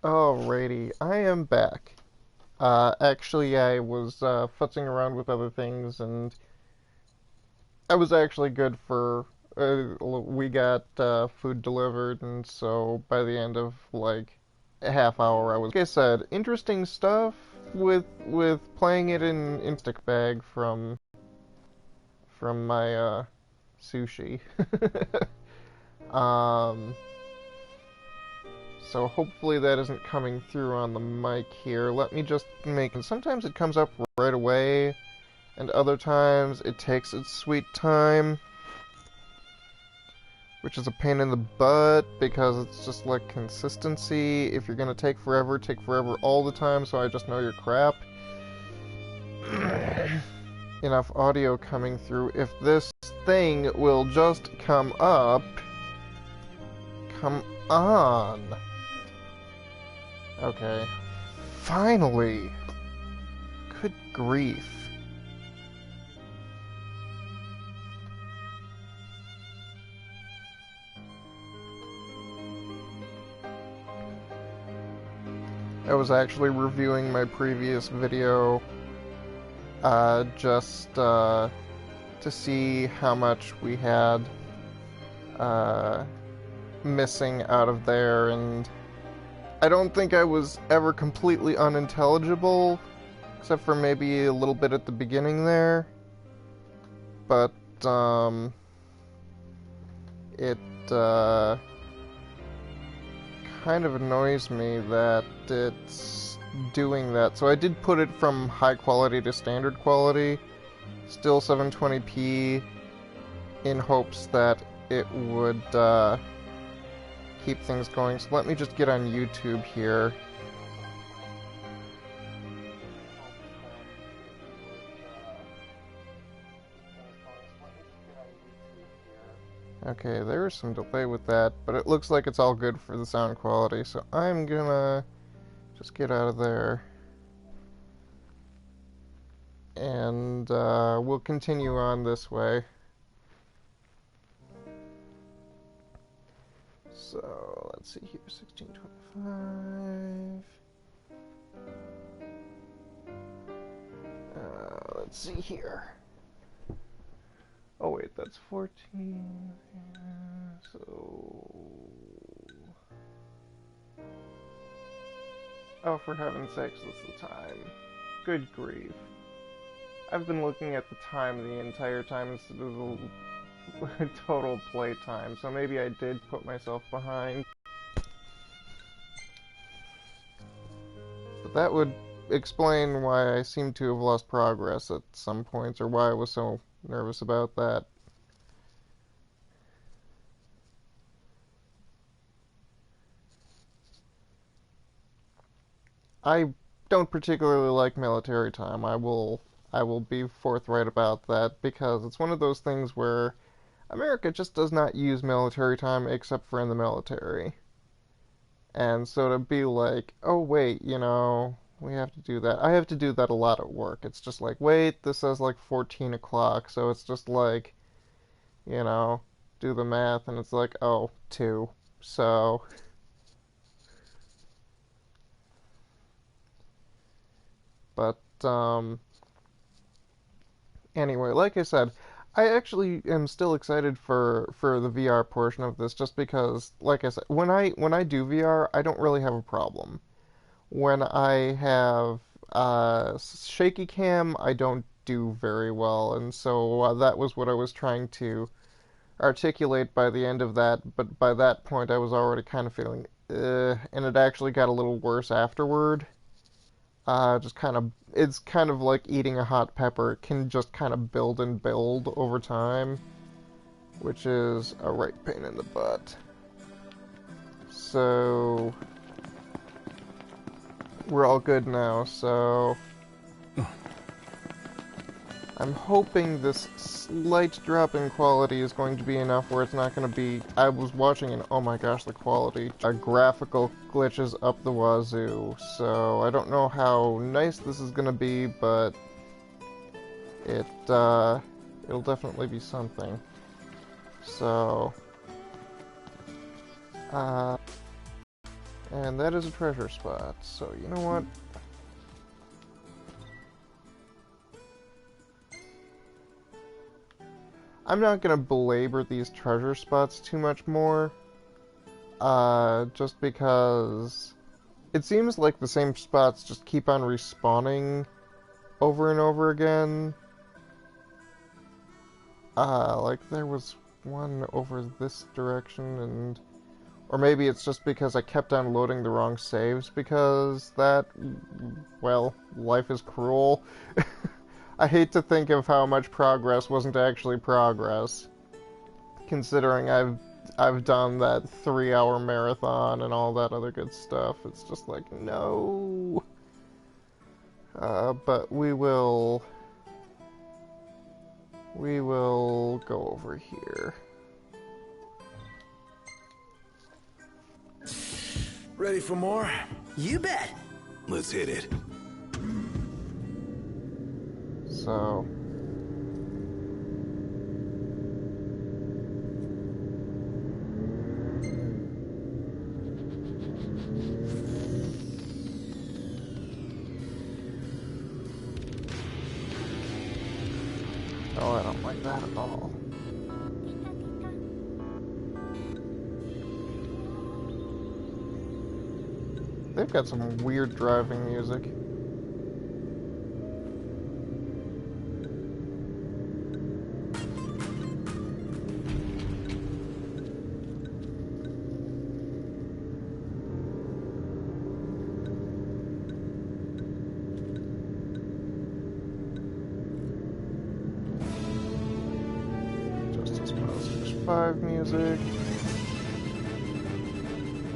Alrighty, I am back. Actually, I was futzing around with other things, and I was actually good for. We got food delivered, and so by the end of like a half hour, I was. Like I said, interesting stuff with playing it in stick bag from my sushi. um, So hopefully that isn't coming through on the mic here. Let me just make. And sometimes it comes up right away, and other times it takes its sweet time, which is a pain in the butt because it's just like consistency. If you're gonna take forever all the time, so I just know your crap. Enough audio coming through. If this thing will just come up, come on. Okay. Finally! Good grief. I was actually reviewing my previous video just to see how much we had uh, missing out of there, and I don't think I was ever completely unintelligible, except for maybe a little bit at the beginning there. But it uh, kind of annoys me that it's doing that. So I did put it from high quality to standard quality, still 720p, in hopes that it would keep things going. So let me just get on YouTube here. Okay, there is some delay with that, but it looks like it's all good for the sound quality, so I'm gonna just get out of there. And we'll continue on this way. So, let's see here, 1625. Let's see here. Oh wait, that's 14. So... Oh, for heaven's sakes, that's the time. Good grief. I've been looking at the time the entire time instead of the total play time, so maybe I did put myself behind. But that would explain why I seem to have lost progress at some points, or why I was so nervous about that. I don't particularly like military time. I will be forthright about that because it's one of those things where America just does not use military time except for in the military. And so to be like, oh wait, we have to do that. I have to do that a lot at work. It's just like, wait, this says like 14 o'clock, so it's just like, you know, do the math, and it's like, oh, 2. So, but, anyway, like I said, I actually am still excited for the VR portion of this, just because, like I said, when I do VR, I don't really have a problem. When I have shaky cam, I don't do very well, and so that was what I was trying to articulate by the end of that. But by that point, I was already kind of feeling, and it actually got a little worse afterward. Just kind of, it's kind of like eating a hot pepper. It can just kind of build and build over time, which is a right pain in the butt. So we're all good now. So I'm hoping this slight drop in quality is going to be enough where it's not going to be... I was watching and oh my gosh, the quality. Graphical glitches up the wazoo. So I don't know how nice this is going to be, but it'll definitely be something. So... And that is a treasure spot, so you know what? I'm not gonna belabor these treasure spots too much more, just because it seems like the same spots just keep on respawning over and over again. Like there was one over this direction, and or maybe it's just because I kept on loading the wrong saves, because that, well, life is cruel. I hate to think of how much progress wasn't actually progress, considering I've done that 3-hour marathon and all that other good stuff. It's just like, no. But we will go over here. Ready for more? You bet. Let's hit it. So... oh, I don't like that at all. They've got some weird driving music. Justice Monsters 5 music.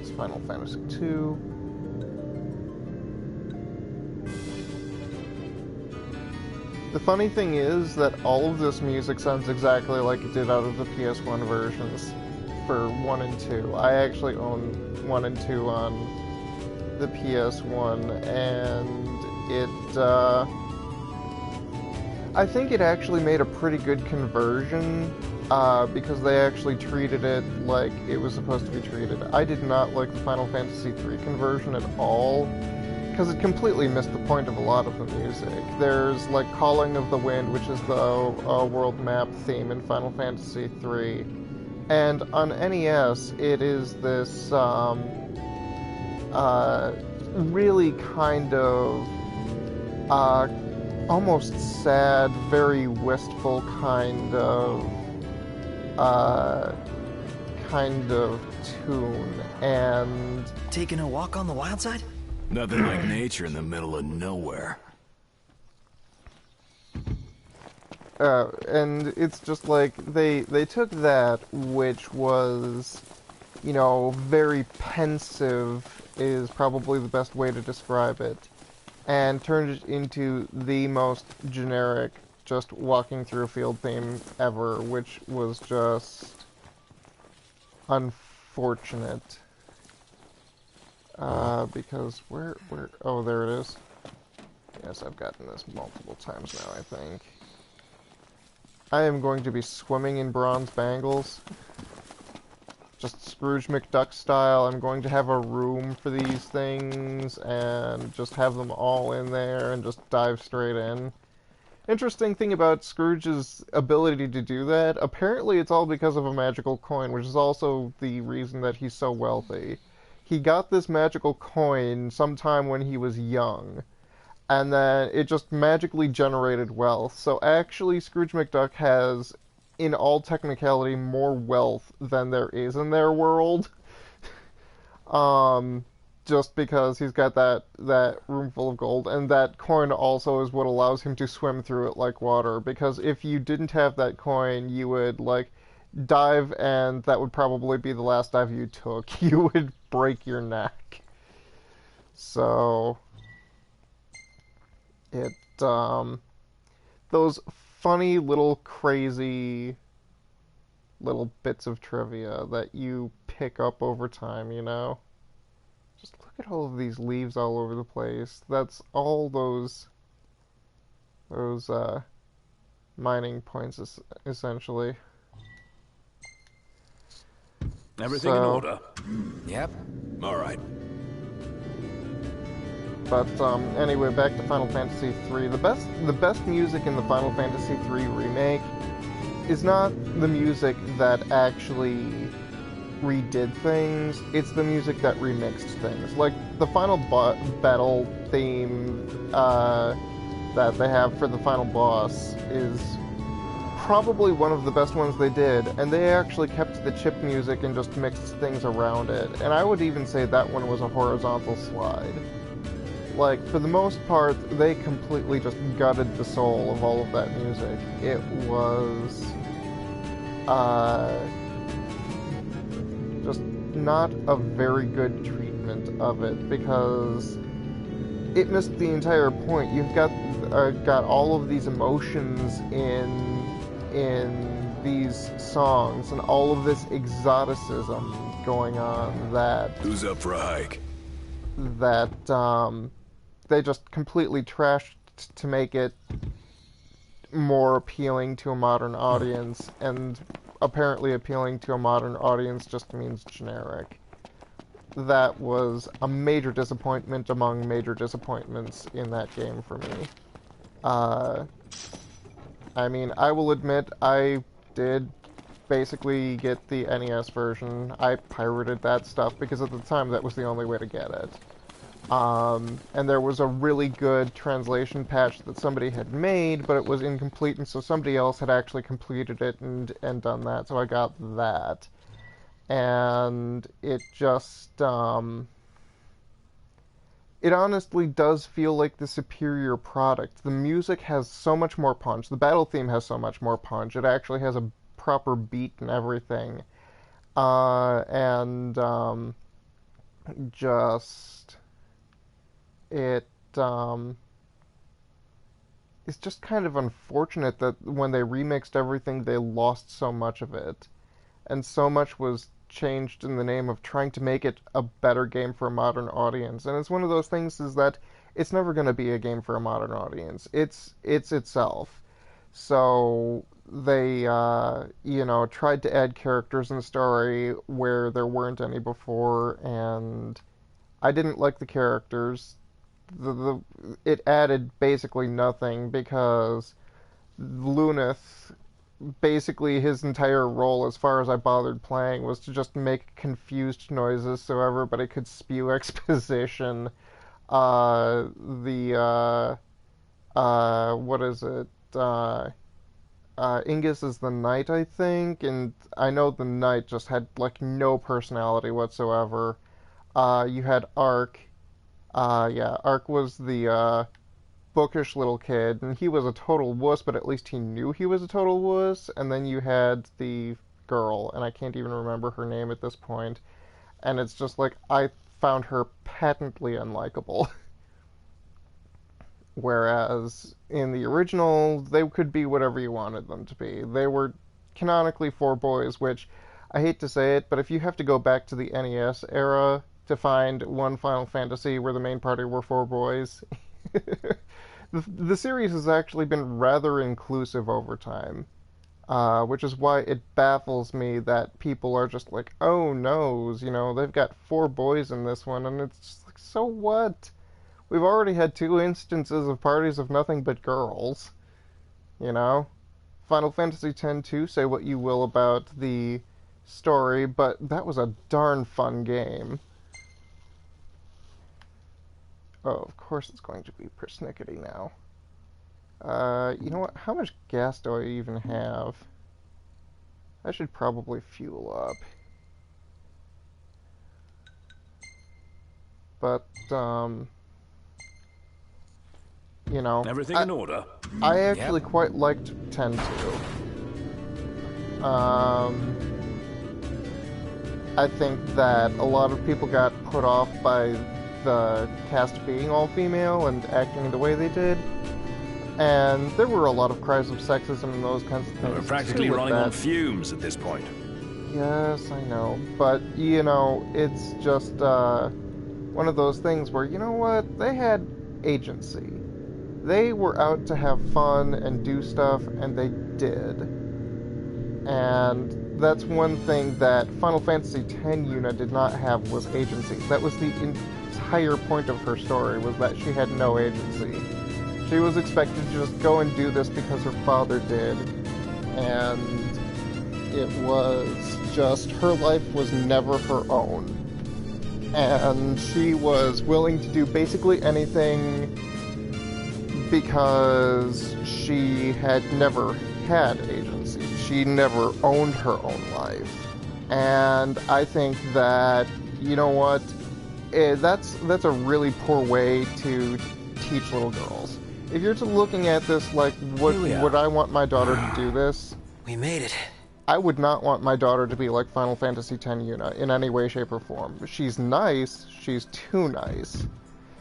It's Final Fantasy 2. The funny thing is that all of this music sounds exactly like it did out of the PS1 versions for 1 and 2. I actually own 1 and 2 on the PS1, and it, I think it actually made a pretty good conversion, because they actually treated it like it was supposed to be treated. I did not like the Final Fantasy III conversion at all, because it completely missed the point of a lot of the music. There's, like, Calling of the Wind, which is the world map theme in Final Fantasy III. And on NES, it is this, really kind of, almost sad, very wistful kind of tune. And... Taking a walk on the wild side? Nothing like nature in the middle of nowhere. And it's just like, they took that, which was, you know, very pensive, is probably the best way to describe it, and turned it into the most generic, just walking through a field theme ever, which was just unfortunate. Because oh, there it is. Yes, I've gotten this multiple times now, I think. I am going to be swimming in bronze bangles. Just Scrooge McDuck style. I'm going to have a room for these things, and just have them all in there, and just dive straight in. Interesting thing about Scrooge's ability to do that, apparently it's all because of a magical coin, which is also the reason that he's so wealthy. He got this magical coin sometime when he was young, and then it just magically generated wealth. So actually, Scrooge McDuck has, in all technicality, more wealth than there is in their world. Just because he's got that room full of gold, and that coin also is what allows him to swim through it like water, because if you didn't have that coin, you would, like, dive, and that would probably be the last dive you took. You would break your neck. So, those funny little crazy little bits of trivia that you pick up over time, you know? Just look at all of these leaves all over the place. That's all those mining points, essentially. Everything in order? Yep. All right. But anyway, back to Final Fantasy III. The best music in the Final Fantasy III remake is not the music that actually redid things, it's the music that remixed things. Like, the final battle theme that they have for the final boss is probably one of the best ones they did, and they actually kept the chip music and just mixed things around it. And I would even say that one was a horizontal slide. Like, for the most part, they completely just gutted the soul of all of that music. It was just not a very good treatment of it, because it missed the entire point. You've got all of these emotions in these songs and all of this exoticism going on that Who's up for a hike? They just completely trashed to make it more appealing to a modern audience, and apparently appealing to a modern audience just means generic. That was a major disappointment among major disappointments in that game for me. I mean, I will admit, I did basically get the NES version. I pirated that stuff because at the time that was the only way to get it. And there was a really good translation patch that somebody had made, but it was incomplete, and so somebody else had actually completed it and done that, so I got that. And it just, it honestly does feel like the superior product. The music has so much more punch. The battle theme has so much more punch. It actually has a proper beat and everything. Just... it's just kind of unfortunate that when they remixed everything, they lost so much of it. And so much was changed in the name of trying to make it a better game for a modern audience. And it's one of those things is that it's never going to be a game for a modern audience. It's itself. So they, tried to add characters in the story where there weren't any before, and I didn't like the characters. It added basically nothing because Luneth, basically his entire role, as far as I bothered playing, was to just make confused noises so everybody could spew exposition. What is it? Ingus is the knight, I think, and I know the knight just had, like, no personality whatsoever. You had Ark. Ark was the, bookish little kid, and he was a total wuss, but at least he knew he was a total wuss. And then you had the girl, and I can't even remember her name at this point, and it's just like, I found her patently unlikable. Whereas in the original, they could be whatever you wanted them to be. They were canonically four boys, which, I hate to say it, but if you have to go back to the NES era to find one Final Fantasy where the main party were four boys, the series has actually been rather inclusive over time, which is why it baffles me that people are just like, oh no, they've got four boys in this one, and it's just like, so what? We've already had 2 instances of parties of nothing but girls, Final Fantasy X-2, say what you will about the story, but that was a darn fun game. Oh, of course it's going to be persnickety now. You know what? How much gas do I even have? I should probably fuel up. But, Everything in order? I actually quite liked 10-2. I think that a lot of people got put off by the cast being all female and acting the way they did. And there were a lot of cries of sexism and those kinds of things. We're practically running on fumes at this point. Yes, I know. But, it's just one of those things where, you know what? They had agency. They were out to have fun and do stuff, and they did. And that's one thing that Final Fantasy X Unit did not have, was agency. That was the entire point of her story was that she had no agency. She was expected to just go and do this because her father did, and it was just, her life was never her own. And she was willing to do basically anything because she had never had agency. She never owned her own life. And I think that, you know what, that's a really poor way to teach little girls. If you're looking at this like, would I want my daughter to do this? We made it. I would not want my daughter to be like Final Fantasy X Yuna in any way, shape, or form. She's nice, she's too nice.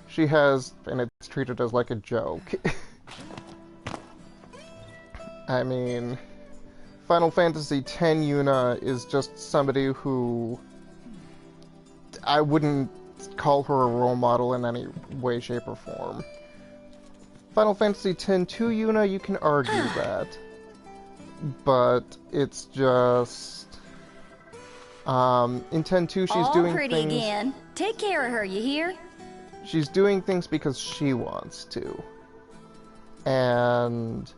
She has, and it's treated as like a joke. I mean, Final Fantasy X Yuna is just somebody who I wouldn't call her a role model in any way, shape, or form. Final Fantasy X-2 Yuna, you can argue that. But it's just... in 10-2, she's all doing pretty things... again. Take care of her, you hear? She's doing things because she wants to. And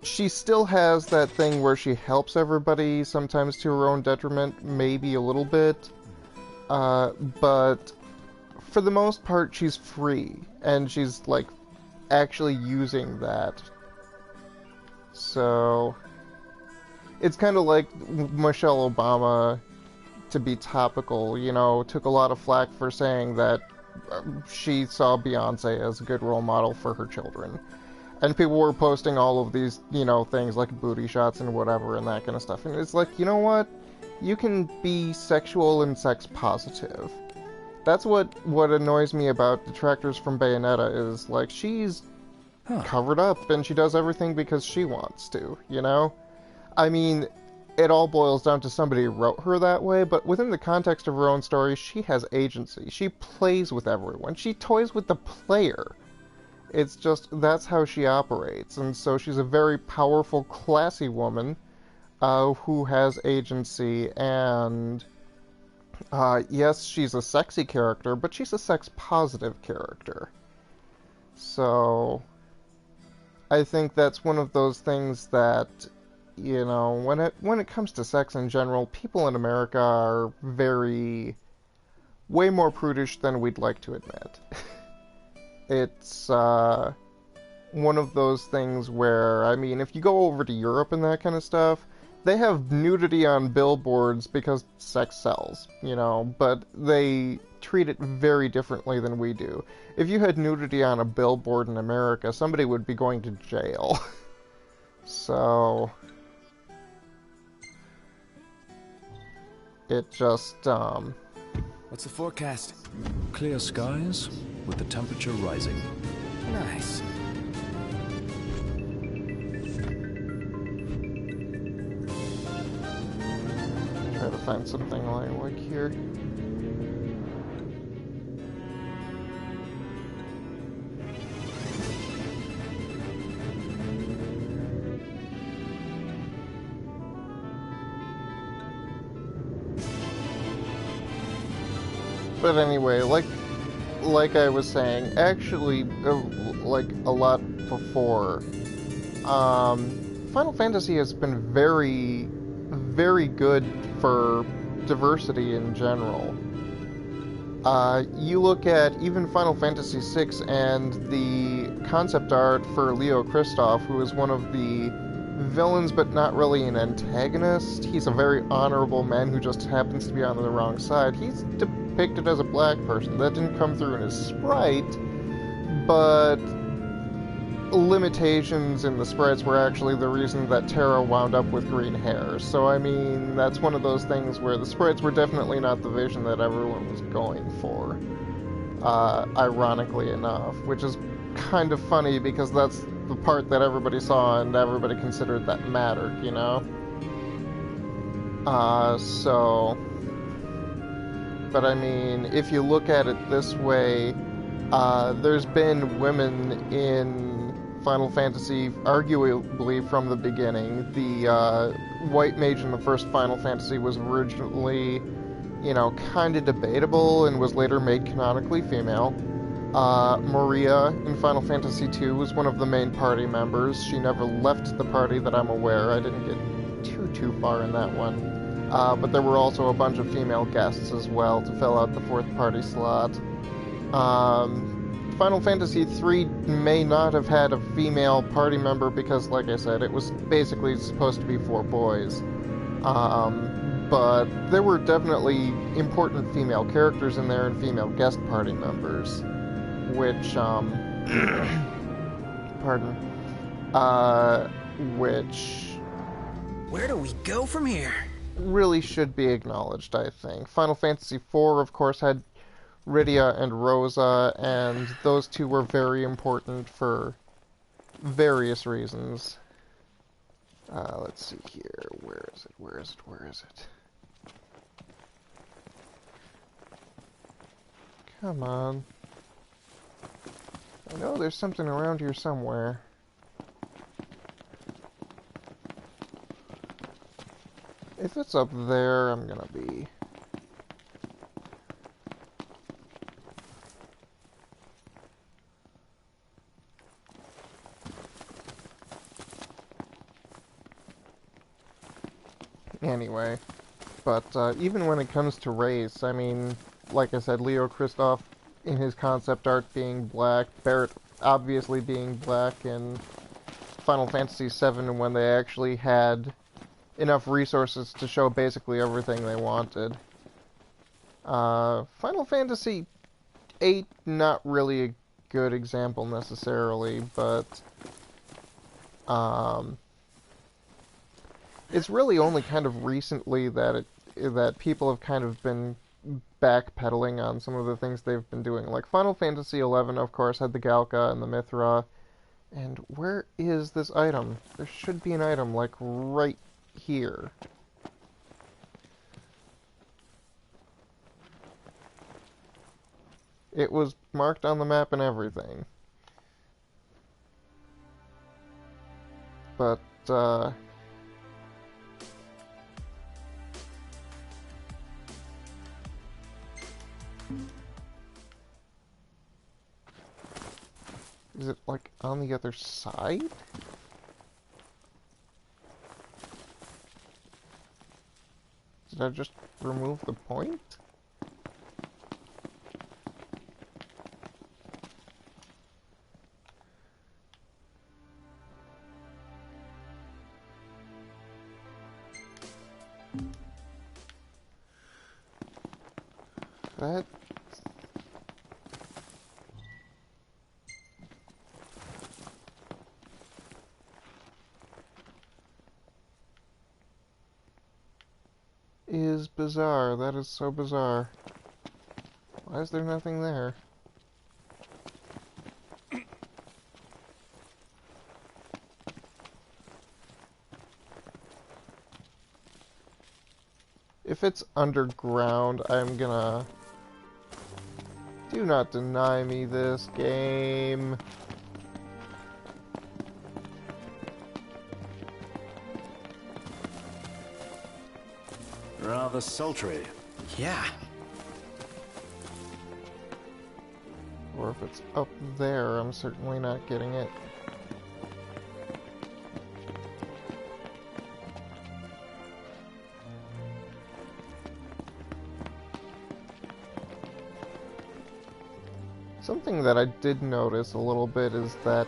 she still has that thing where she helps everybody, sometimes to her own detriment, maybe a little bit. But for the most part, she's free. And she's, like, actually using that. So... it's kind of like Michelle Obama, to be topical, you know, took a lot of flack for saying that she saw Beyonce as a good role model for her children. And people were posting all of these, you know, things like booty shots and whatever and that kind of stuff. And it's like, you know what? You can be sexual and sex positive. That's what annoys me about detractors from Bayonetta is, like, she's covered up and she does everything because she wants to, you know? I mean, it all boils down to somebody who wrote her that way, but within the context of her own story, she has agency. She plays with everyone. She toys with the player. It's just, that's how she operates. And so she's a very powerful, classy woman who has agency, and yes, she's a sexy character, but she's a sex-positive character. So, I think that's one of those things that... you know, when it comes to sex in general, people in America are way more prudish than we'd like to admit. It's one of those things where, I mean, if you go over to Europe and that kind of stuff, they have nudity on billboards because sex sells, you know, but they treat it very differently than we do. If you had nudity on a billboard in America, somebody would be going to jail. So... it just, What's the forecast? Clear skies, with the temperature rising. Nice. Try to find something I like here. But anyway, like I was saying, actually, like a lot before, Final Fantasy has been very, very good for diversity in general. You look at even Final Fantasy VI and the concept art for Leo Christoph, who is one of the villains but not really an antagonist. He's a very honorable man who just happens to be on the wrong side. He's depicted as a black person. That didn't come through in his sprite, but limitations in the sprites were actually the reason that Terra wound up with green hair. So, I mean, that's one of those things where the sprites were definitely not the vision that everyone was going for, ironically enough, which is kind of funny because that's the part that everybody saw and everybody considered that mattered, you know? But I mean, if you look at it this way, there's been women in Final Fantasy, arguably from the beginning. The White Mage in the first Final Fantasy was originally kind of debatable and was later made canonically female. Maria in Final Fantasy II was one of the main party members. She never left the party that I'm aware. I didn't get too far in that one. But there were also a bunch of female guests as well to fill out the fourth party slot. Final Fantasy III may not have had a female party member because, like I said, it was basically supposed to be for boys. But there were definitely important female characters in there and female guest party members, which, pardon, which Where do we go from here? really should be acknowledged, I think. Final Fantasy IV, of course, had Rydia and Rosa, and those two were very important for various reasons. Let's see here. Where is it? Come on. I know there's something around here somewhere. If it's up there, I'm gonna be... Anyway, but even when it comes to race, I mean, like I said, Leo Christoph in his concept art being black, Barrett obviously being black, and Final Fantasy VII when they actually had enough resources to show basically everything they wanted. Final Fantasy VIII, not really a good example necessarily, but it's really only kind of recently that people have kind of been backpedaling on some of the things they've been doing. Like Final Fantasy XI, of course, had the Galka and the Mithra. And where is this item? There should be an item, like, right here. It was marked on the map and everything. But, is it, like, on the other side? Did I just remove the point? That... is bizarre. That is so bizarre. Why is there nothing there? If it's underground, I'm gonna... Do not deny me this game. Rather sultry. Yeah. Or if it's up there, I'm certainly not getting it. Something that I did notice a little bit is that,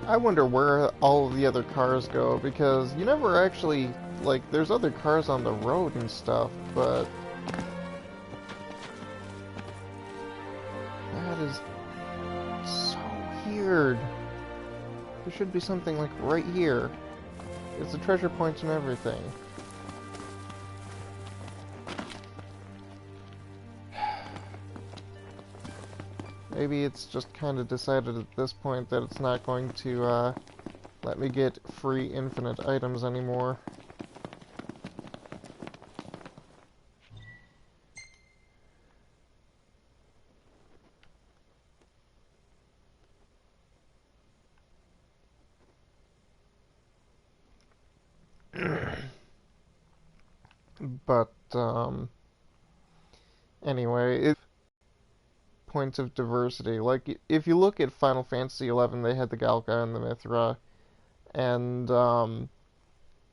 I wonder where all of the other cars go, because you never actually, like, there's other cars on the road and stuff, but... that is so weird. There should be something, like, right here. It's a treasure point and everything. Maybe it's just kind of decided at this point that it's not going to let me get free infinite items anymore. But anyway, it points of diversity. Like if you look at Final Fantasy XI, they had the Galka and the Mithra, and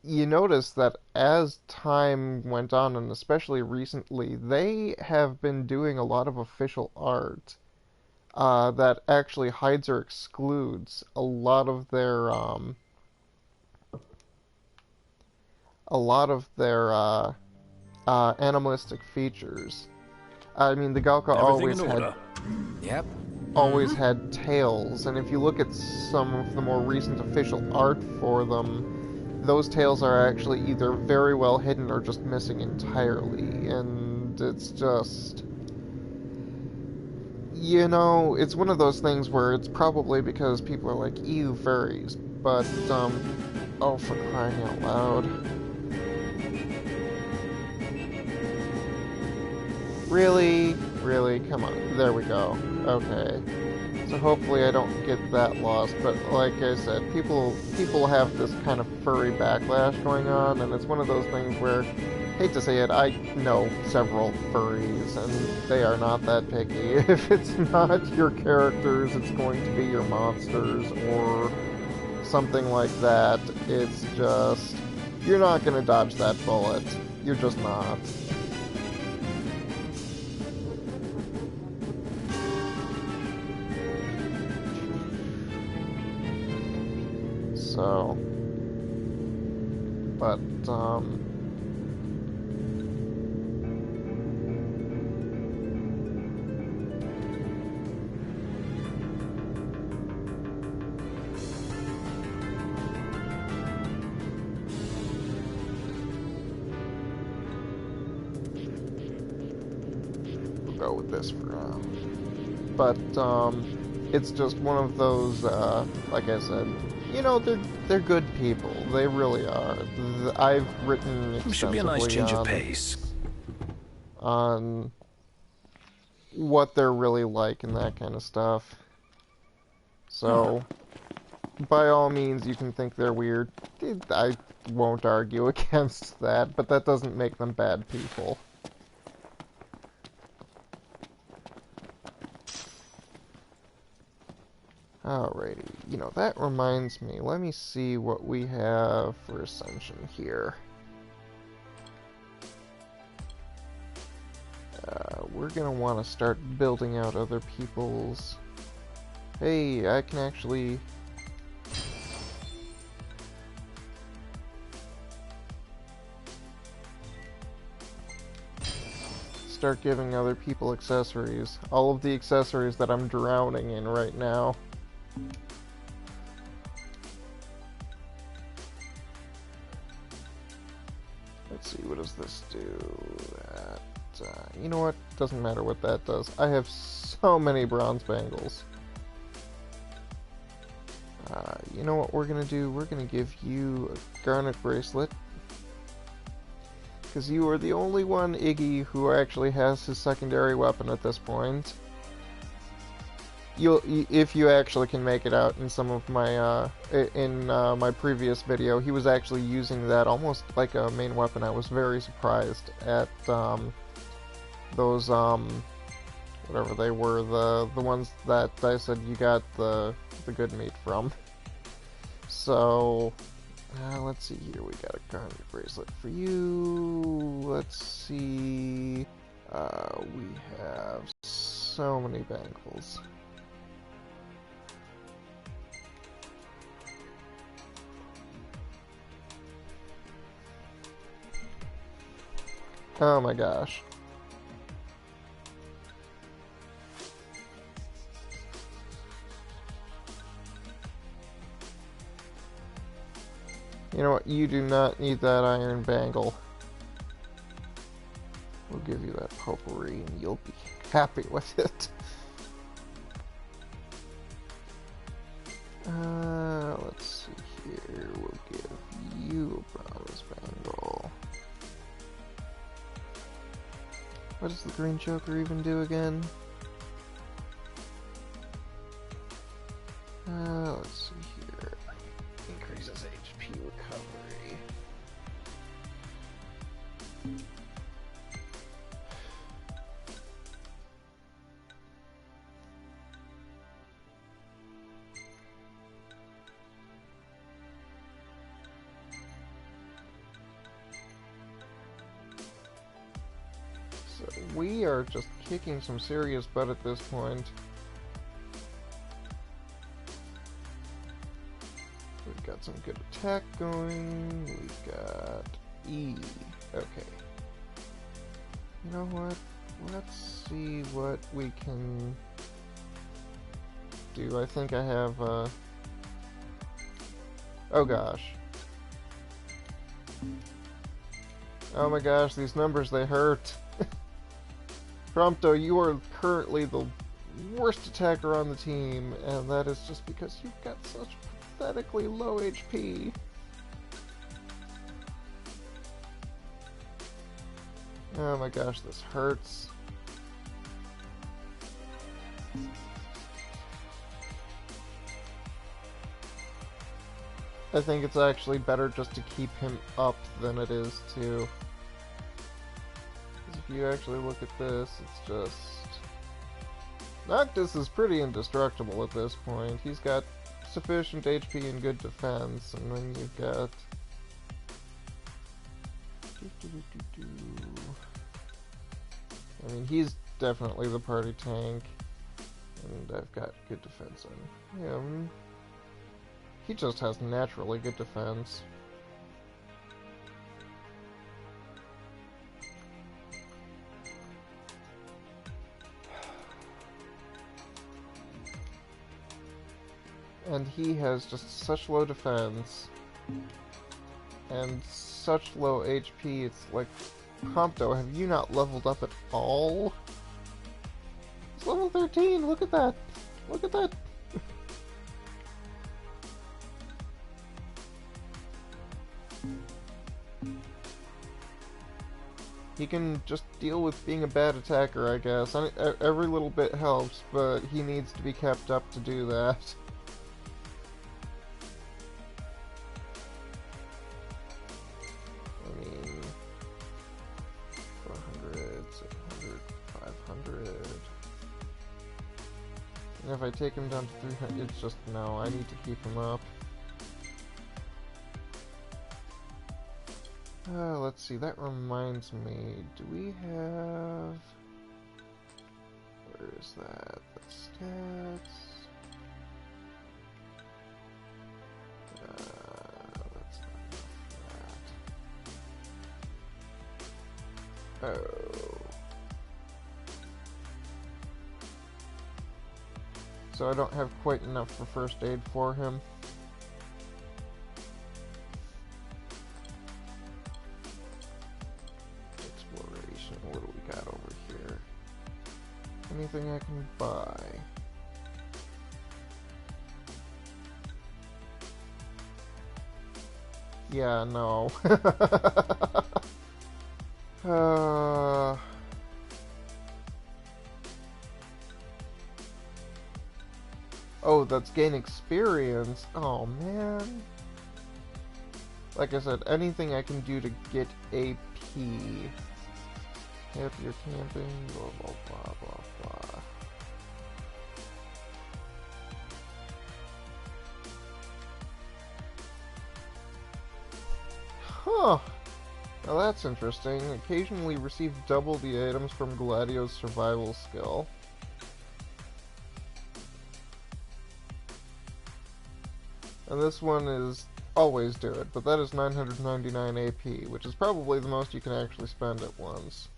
you notice that as time went on, and especially recently, they have been doing a lot of official art that actually hides or excludes a lot of their animalistic features. I mean, the Galka Everything in order. Yep. always had tails, and if you look at some of the more recent official art for them, those tails are actually either very well hidden or just missing entirely, and it's just... You know, it's one of those things where it's probably because people are like, ew, furries, but, oh, for crying out loud. Really? Really? Come on. There we go. Okay. So hopefully I don't get that lost, but like I said, people have this kind of furry backlash going on, and it's one of those things where, hate to say it, I know several furries, and they are not that picky. If it's not your characters, it's going to be your monsters, or something like that. It's just, you're not going to dodge that bullet. You're just not. So, but, we'll go with this for now. But, it's just one of those, like I said, you know, they're good people. They really are. I've written extensively Should be a nice change of pace. on what they're really like and that kind of stuff. So, by all means, you can think they're weird. I won't argue against that, but that doesn't make them bad people. Alrighty, you know, that reminds me, let me see what we have for Ascension here. We're gonna want to start building out other people's... Hey, I can actually... start giving other people accessories. All of the accessories that I'm drowning in right now. Let's see, what does this do? That, you know what? Doesn't matter what that does. I have so many bronze bangles. You know what we're gonna do? We're gonna give you a garnet bracelet. Because you are the only one, Iggy, who actually has his secondary weapon at this point. If you actually can make it out in some of my, my previous video, he was actually using that almost like a main weapon. I was very surprised at, those, whatever they were, the ones that I said you got the good meat from. So, let's see here, we got a garnet bracelet for you, let's see, we have so many bangles. Oh my gosh. You know what? You do not need that iron bangle. We'll give you that potpourri and you'll be happy with it. Let's see here. We'll give you a bronze bangle. What does the green choker even do again? Let's see here. Increases HP recovery. So we are just kicking some serious butt at this point. We've got some good attack going. We've got E. Okay. You know what? Let's see what we can do. I think I have, oh gosh. Oh my gosh, these numbers, they hurt. Prompto, you are currently the worst attacker on the team, and that is just because you've got such pathetically low HP. Oh my gosh, this hurts. I think it's actually better just to keep him up than it is to... Because if you actually look at this, it's just... Noctis is pretty indestructible at this point. He's got sufficient HP and good defense, and then you've got... I mean, he's definitely the party tank, and I've got good defense on him. He just has naturally good defense. And he has just such low defense and such low HP, it's like, Prompto, have you not leveled up at all? It's level 13, look at that! Look at that! He can just deal with being a bad attacker, I guess. Every little bit helps, but he needs to be kept up to do that. I mean, 400, 600, 500. And if I take him down to 300, it's just, no, I need to keep him up. Let's see, that reminds me, do we have... Where is that? The stats... that's not enough for that. Oh. So I don't have quite enough for first aid for him. What do we got over here? Anything I can buy? Yeah, no. Oh, that's gain experience. Oh, man. Like I said, anything I can do to get AP. Happier camping, blah blah blah blah blah. Huh. Now that's interesting. Occasionally receive double the items from Gladio's survival skill. And this one is always do it, but that is 999 AP, which is probably the most you can actually spend at once.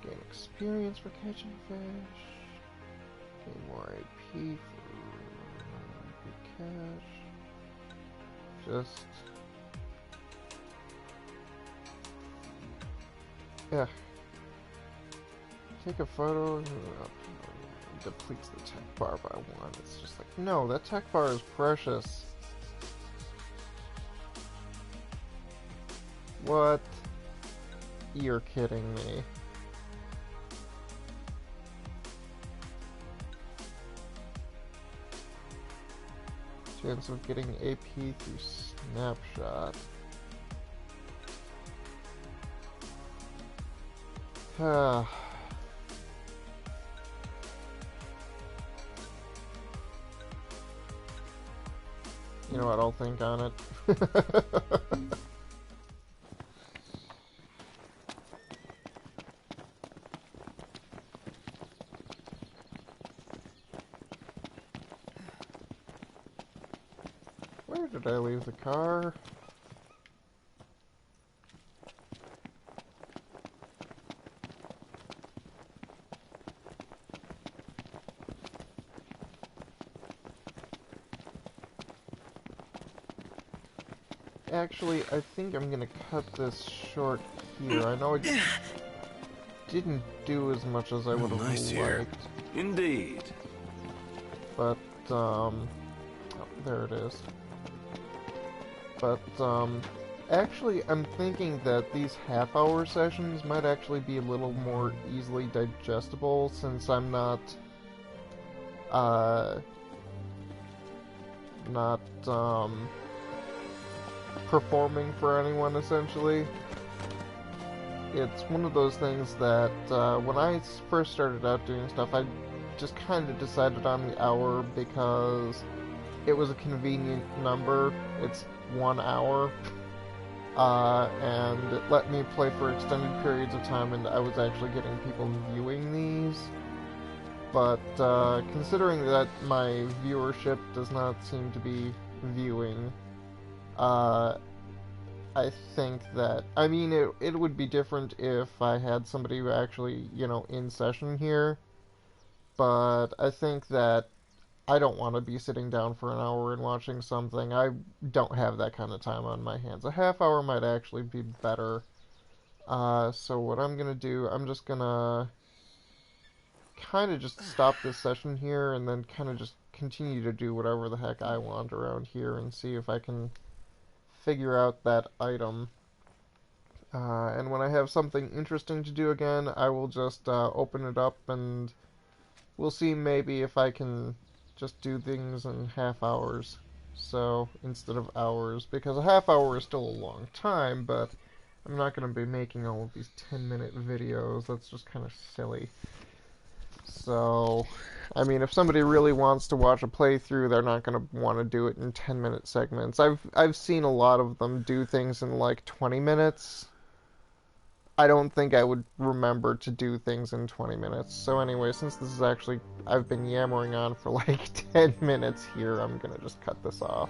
Gain experience for catching fish. Gain more AP for catch. Just... yeah. Take a photo. Depletes the tech bar by 1. It's just like, no, that tech bar is precious. What? You're kidding me. Chance of getting AP through snapshot. You know what, I'll think on it. Where did I leave the car? Actually, I think I'm gonna cut this short here. I know it didn't do as much as I would have Nice here. liked, Indeed. but, oh, there it is. But, actually, I'm thinking that these half-hour sessions might actually be a little more easily digestible since I'm not, not, performing for anyone, essentially. It's one of those things that, when I first started out doing stuff, I just kind of decided on the hour because it was a convenient number. It's 1 hour. And it let me play for extended periods of time, and I was actually getting people viewing these. But, considering that my viewership does not seem to be viewing, I think that, I mean, it would be different if I had somebody who actually, you know, in session here, but I think that I don't want to be sitting down for an hour and watching something. I don't have that kind of time on my hands. A half hour might actually be better. So what I'm gonna do, I'm just gonna kind of just stop this session here and then kind of just continue to do whatever the heck I want around here and see if I can figure out that item. And when I have something interesting to do again, I will just open it up and we'll see maybe if I can just do things in half hours. So, instead of hours, because a half hour is still a long time, but I'm not going to be making all of these 10-minute videos. That's just kind of silly. So, I mean, if somebody really wants to watch a playthrough, they're not going to want to do it in 10-minute segments. I've seen a lot of them do things in like 20 minutes. I don't think I would remember to do things in 20 minutes. So anyway, since this is actually, I've been yammering on for like 10 minutes here, I'm gonna just cut this off.